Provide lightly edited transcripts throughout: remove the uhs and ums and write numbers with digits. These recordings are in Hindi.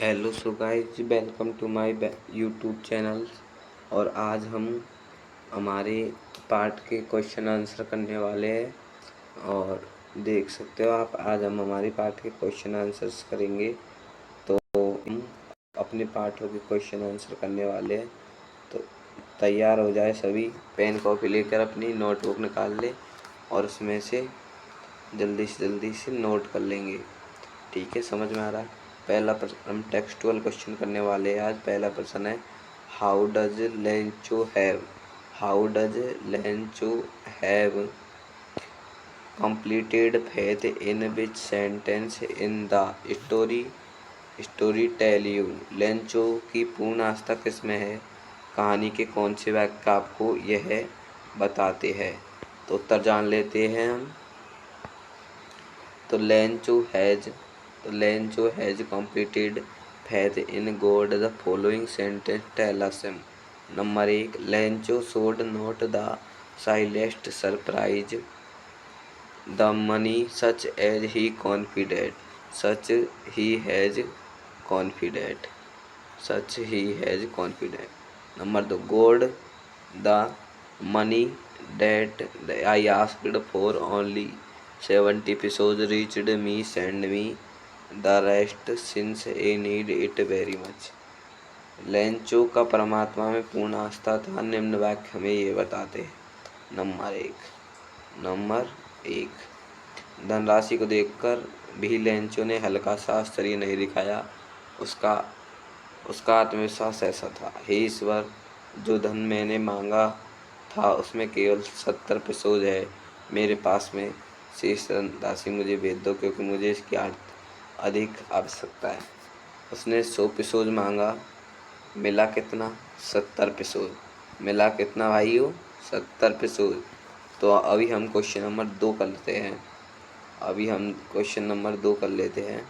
Hello so guys, welcome to my YouTube channel. और आज हम हमारे पार्ट के क्वेश्चन आंसर करने वाले हैं। और देख सकते हो आप, आज हम हमारे पार्ट के क्वेश्चन आंसर्स करेंगे। तो हम अपने पार्टों के क्वेश्चन आंसर करने वाले हैं। तो तैयार हो जाए सभी, पेन कॉपी लेकर अपनी नोटबुक निकाल ले और उसमें से जल्दी से नोट कर लेंगे। ठीक है, समझ में आ रहा है। पहला प्रश्न हम टेक्सटुअल क्वेश्चन करने वाले हैं आज। पहला प्रश्न है, how does Lencho have completed faith in which sentence in the story tell you. Lencho की पूर्ण आस्था किसमें है? कहानी के कौन से वाक्य आपको यह बताते हैं? तो उत्तर जान लेते हैं हम। तो Lencho has completed faith in God. The following sentence tell us him. Number 1, Lencho showed not the slightest surprise the money such as he confided. Such he has confided. Number 2, God, the money that I asked for only 70 pesos reached me. Send me the rest since I need it very much. Lencho का परमात्मा में पूर्ण आस्था था। निम्न वाक्य हमें ये बताते हैं। नंबर एक, धनराशि को देखकर भी लेंचो ने हल्का सा आश्चर्य नहीं दिखाया। उसका आत्मविश्वास ऐसा था, हे ईश्वर, जो धन मैंने मांगा था उसमें केवल 70 पेसोज है। मेरे पास में शेष राशि मुझे भेज दो, क्योंकि मुझे इसकी अधिक आवश्यकता है। उसने 100 पेसोज मांगा, मिला कितना? 70 पेसोज। मिला कितना भाइयों? 70 पेसोज। तो अभी हम क्वेश्चन नंबर 2 कर लेते हैं।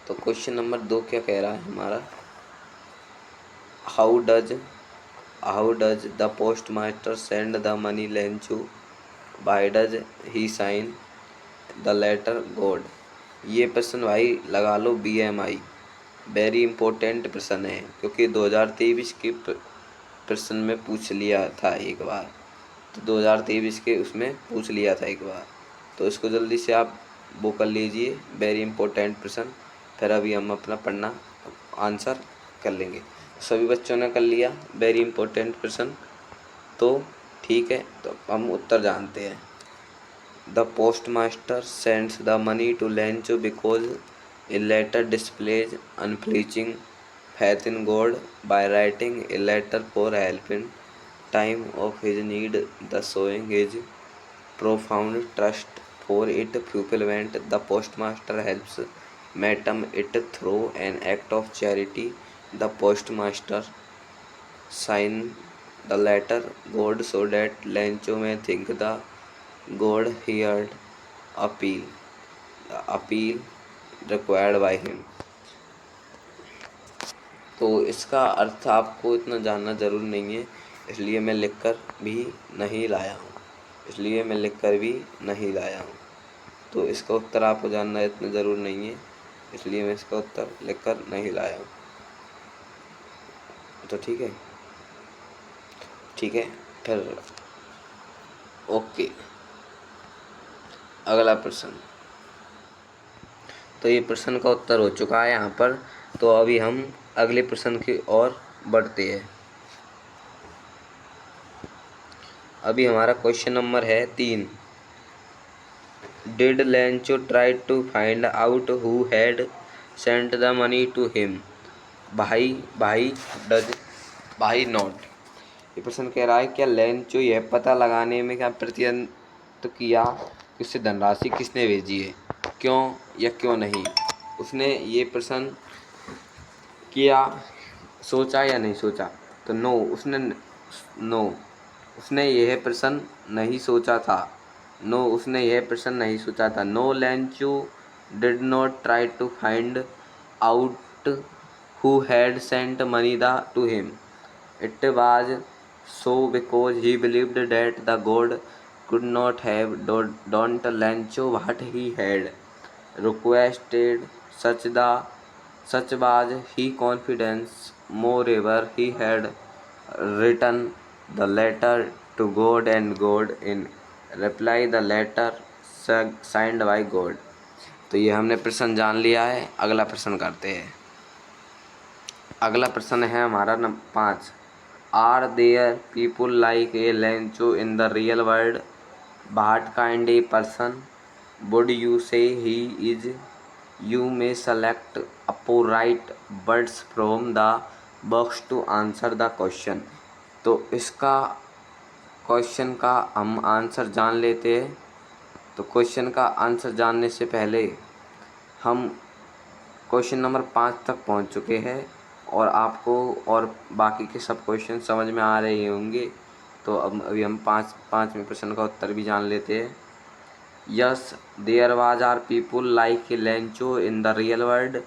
तो क्वेश्चन नंबर 2 क्या कह रहा है हमारा? How does the post master send the money Lencho? Why does he sign the letter God? ये प्रश्न भाई लगा लो BMI। वेरी इंपॉर्टेंट प्रश्न है, क्योंकि 2023 के प्रश्न में पूछ लिया था एक बार। तो 2023 के उसमें पूछ लिया था एक बार। तो इसको जल्दी से आप वो कर लीजिए, वेरी इंपॉर्टेंट प्रश्न। फिर अभी हम अपना पढ़ना आंसर कर लेंगे। सभी बच्चों ने कर लिया वेरी इंपॉर्टेंट प्रश्न, तो ठीक है। तो हम उत्तर जानते हैं। The post master sends the money to Lencho because a letter displays unflinching faith in God by writing a letter for help in time of his need, thus showing his profound trust for its fulfillment. The postmaster helps madam it through an act of charity. The postmaster sign the letter God so that Lencho may think the God heard the appeal required by him. तो इसका अर्थ आपको इतना जानना ज़रूर नहीं है, इसलिए मैं लिखकर भी नहीं लाया हूँ। तो इसका उत्तर आपको जानना इतना ज़रूर नहीं है, इसलिए मैं इसका उत्तर लिखकर नहीं लाया हूँ। तो ठीक है। फिर ओके, अगला प्रश्न। तो ये प्रश्न का उत्तर हो चुका है यहाँ पर। तो अभी हम अगले प्रश्न की ओर बढ़ते हैं। अभी हमारा क्वेश्चन नंबर है 3। Did Lencho try to find out who had sent the money to him? भाई नॉट। ये प्रश्न कह रहा है, क्या लेंचो यह पता लगाने में क्या प्रयत्न किया कि उसे धनराशि किसने भेजी है, क्यों या क्यों नहीं? उसने ये प्रश्न किया, सोचा या नहीं सोचा? तो उसने यह प्रश्न नहीं सोचा था। No, Lencho did not try to find out who had sent money to him. It was so because he believed that the God could not have done Lencho what he had requested. Such Such was his confidence. Moreover, he had written the letter to God, and God in reply the letter signed by God. तो ये हमने प्रश्न जान लिया है। अगला प्रश्न करते हैं। अगला प्रश्न है हमारा नंबर 5। Are there people like a Lencho in the real world? What kind a person would you say he is? You may select appropriate words from the box to answer the question. तो इसका क्वेश्चन का हम आंसर जान लेते हैं। तो क्वेश्चन का आंसर जानने से पहले हम क्वेश्चन नंबर 5 तक पहुंच चुके हैं और आपको और बाकी के सब क्वेश्चन समझ में आ रहे होंगे। तो अब अभी हम पाँचवें प्रश्न का उत्तर भी जान लेते हैं। Yes, there was are people like Lencho in the real world.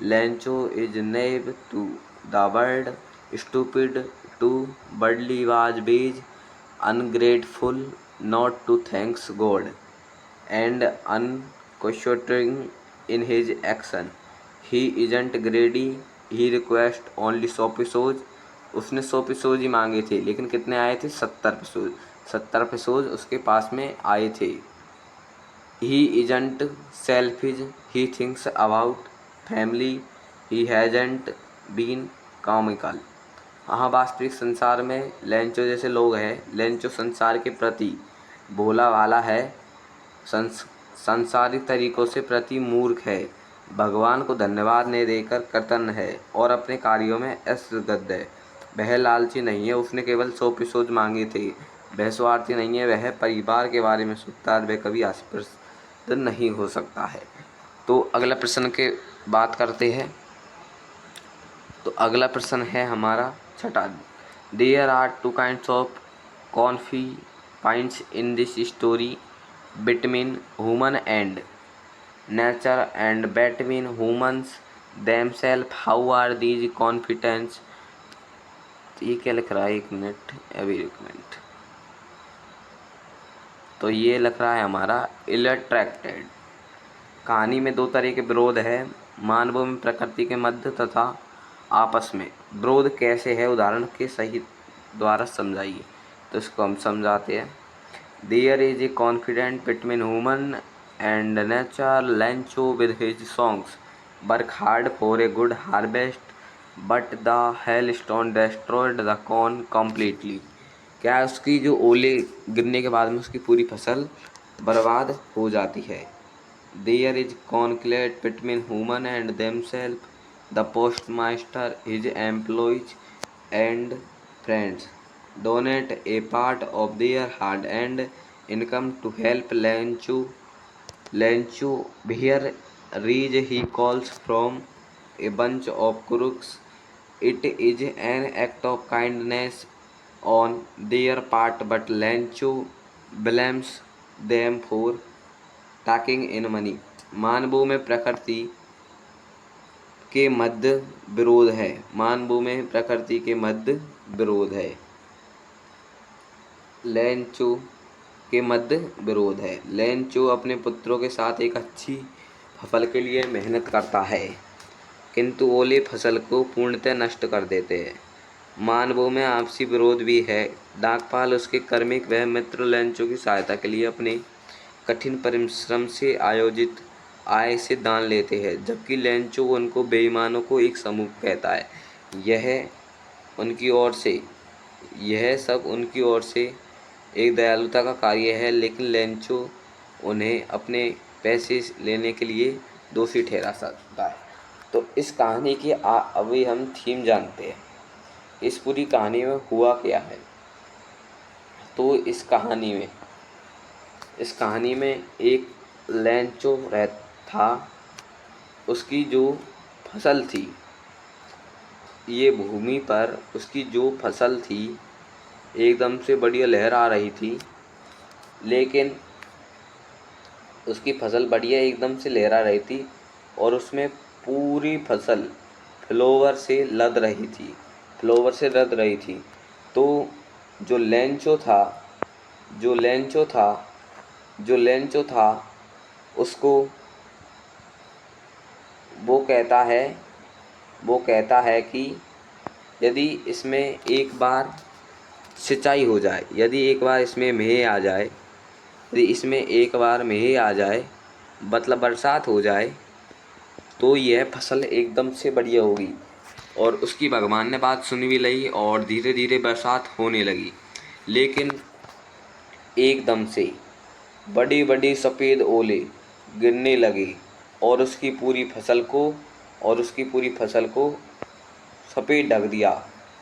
Lencho is naive to the world, stupid to worldly ways बीज, ungrateful not to thanks God, and unquestioning in his action. He isn't greedy, he request only 100 pesos. उसने 100 pesos ही मांगे थे, लेकिन कितने आए थे? 70 pesos। 70 pesos उसके पास में आए थे। He isn't selfish, he thinks about family, he hasn't been comical. हाँ, वास्तविक संसार में लेंचो जैसे लोग हैं। लेंचो संसार के प्रति भोला भाला है, सांसारिक तरीकों से प्रति मूर्ख है, भगवान को धन्यवाद नहीं देकर कृतज्ञ है और अपने कार्यों में असगद्द है। वह लालची नहीं है, उसने केवल 100 पेसोज मांगे थे। वह स्वार्थी नहीं है, वह परिवार के बारे में सोचता है, वह कभी आशाप्रद नहीं हो सकता है। तो अगला प्रश्न के बात करते हैं। तो अगला प्रश्न है हमारा 6। There are 2 kinds of conflicts in this story, between human and nature and between humans themselves. How are these conflicts? ये क्या लिख रहा है? एक मिनट, अभी एक मिनट। तो ये लिख रहा है हमारा इलस्ट्रेटेड। कहानी में 2 तरह के विरोध है, मानवों में प्रकृति के मध्य तथा आपस में। विरोध कैसे है, उदाहरण के सही द्वारा समझाइए। तो इसको हम समझाते हैं। There is a confident between human and nature. Lencho with his songs work hard for a good harvest, but the hailstone destroyed the corn completely. क्या उसकी जो ओले गिरने के बाद में उसकी पूरी फसल बर्बाद हो जाती है। There is conflict between human and themselves. The postmaster, his employees and friends donate a part of their hard-earned income to help Lenchu. Lenchu here reach he calls from a bunch of crooks. It is an act of kindness on their part, but Lenchu blames them for taking in money. मानवों में प्रकृति के मध्य विरोध है। मानवों में प्रकृति के मध्य विरोध है। लेंचो के मध्य विरोध है। लेंचो अपने पुत्रों के साथ एक अच्छी फसल के लिए मेहनत करता है, किंतु ओले फसल को पूर्णतः नष्ट कर देते हैं। मानवों में आपसी विरोध भी है। डाकपाल, उसके कर्मिक वह मित्र लेंचो की सहायता के लिए अपने कठिन परिश्रम से आयोजित आय से दान लेते हैं, जबकि लेंचो उनको बेईमानों को एक समूह कहता है। यह सब उनकी ओर से एक दयालुता का कार्य है, लेकिन लेंचो उन्हें अपने पैसे लेने के लिए दोषी ठहरा सकता है। तो इस कहानी की अभी हम थीम जानते हैं। इस पूरी कहानी में हुआ क्या है? तो इस कहानी में एक लेंचो था। उसकी जो फसल थी, ये भूमि पर उसकी जो फसल थी एकदम से बढ़िया लहर आ रही थी, लेकिन उसकी फसल बढ़िया एकदम से लहरा रही थी और उसमें पूरी फसल फ्लावर से लद रही थी। तो जो लेंचो था उसको वो कहता है वो कहता है कि यदि इसमें एक बार सिंचाई हो जाए, यदि एक बार इसमें मेह आ जाए, यदि इसमें एक बार मेह आ जाए मतलब बरसात हो जाए, तो यह फसल एकदम से बढ़िया होगी। और उसकी भगवान ने बात सुन भी ली और धीरे धीरे बरसात होने लगी। लेकिन एकदम से बड़ी बड़ी सफ़ेद ओले गिरने लगे और उसकी पूरी फसल को सफ़ेद ढक दिया।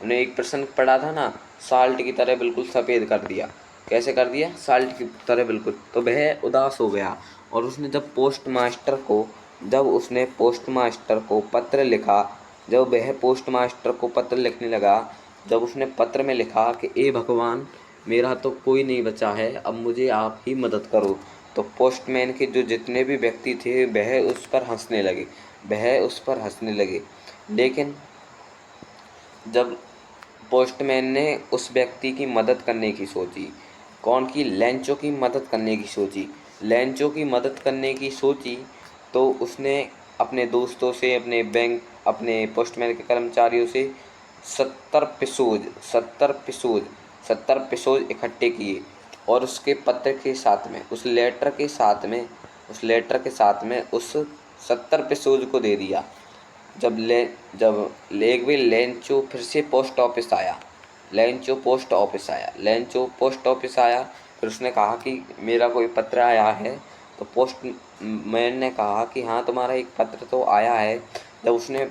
हमने एक प्रश्न पढ़ा था ना, साल्ट की तरह बिल्कुल सफ़ेद कर दिया। कैसे कर दिया? साल्ट की तरह बिल्कुल। तो वह उदास हो गया और उसने पोस्ट मास्टर को पत्र लिखा। जब वह पोस्ट मास्टर को पत्र लिखने लगा, जब उसने पत्र में लिखा कि ए भगवान, मेरा तो कोई नहीं बचा है, अब मुझे आप ही मदद करो, तो पोस्टमैन के जो जितने भी व्यक्ति थे वह उस पर हंसने लगे। लेकिन जब पोस्टमैन ने उस व्यक्ति की मदद करने की सोची, कौन की? लेंचो की मदद करने की सोची। लेंचो की मदद करने की सोची तो उसने अपने दोस्तों से, अपने पोस्टमैन के कर्मचारियों से 70 पिसोज इकट्ठे किए और उसके पत्र के साथ में, उस लेटर के साथ में उस 70 पिसोज को दे दिया। जब एक भी लेंचो फिर से पोस्ट ऑफिस आया, लेंचो पोस्ट ऑफिस आया। फिर उसने कहा कि मेरा कोई पत्र आया है। तो पोस्टमैन ने कहा कि हाँ, तुम्हारा एक पत्र तो आया है। जब उसने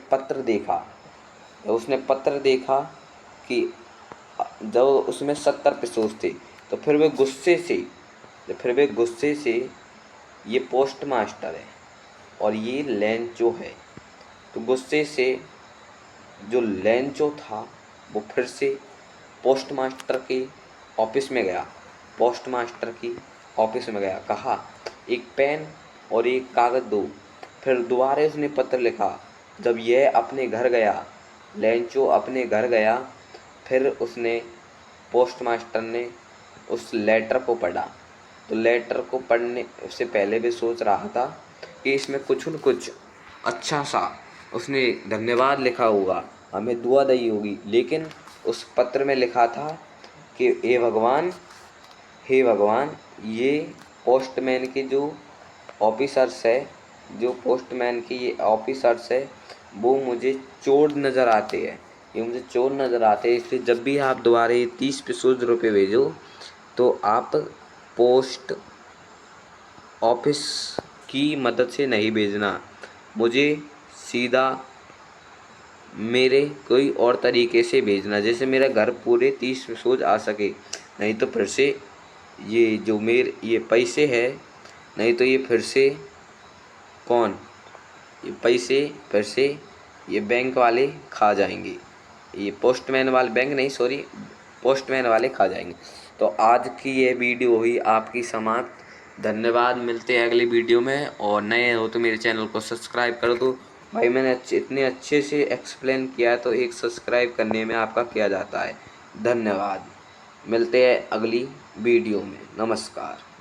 पत्र देखा कि जब उसमें 70 पिसोस थे, तो फिर वे गुस्से से ये पोस्ट मास्टर है और ये लेंचो है, तो गुस्से से जो लेंचो था वो फिर से पोस्ट मास्टर के ऑफिस में गया। कहा, एक पेन और एक कागज़ दो। फिर दोबारा उसने पत्र लिखा। जब यह अपने घर गया, लेंचो अपने घर गया, फिर उसने पोस्ट मास्टर ने उस लेटर को पढ़ा। तो लेटर को पढ़ने से पहले भी सोच रहा था कि इसमें कुछ न कुछ अच्छा सा उसने धन्यवाद लिखा होगा, हमें दुआ दी होगी। लेकिन उस पत्र में लिखा था कि हे भगवान, ये पोस्टमैन के जो ऑफिसर्स है, वो मुझे चोर नज़र आते हैं। इसलिए जब भी आप दोबारा ये 30 पिसोज रुपये भेजो, तो आप पोस्ट ऑफिस की मदद से नहीं भेजना, मुझे सीधा मेरे कोई और तरीके से भेजना, जैसे मेरा घर पूरे 30 पिसोज आ सके। नहीं तो फिर से ये पैसे है, नहीं तो ये फिर से ये पैसे फिर से ये बैंक वाले खा जाएंगे। ये पोस्टमैन वाले खा जाएंगे। तो आज की ये वीडियो हुई आपकी समाप्त। धन्यवाद। मिलते हैं अगली वीडियो में, और नए हो तो मेरे चैनल को सब्सक्राइब कर दो। भाई, मैंने इतने अच्छे से एक्सप्लेन किया है, तो एक सब्सक्राइब करने में आपका क्या जाता है। धन्यवाद। मिलते हैं अगली वीडियो में। नमस्कार।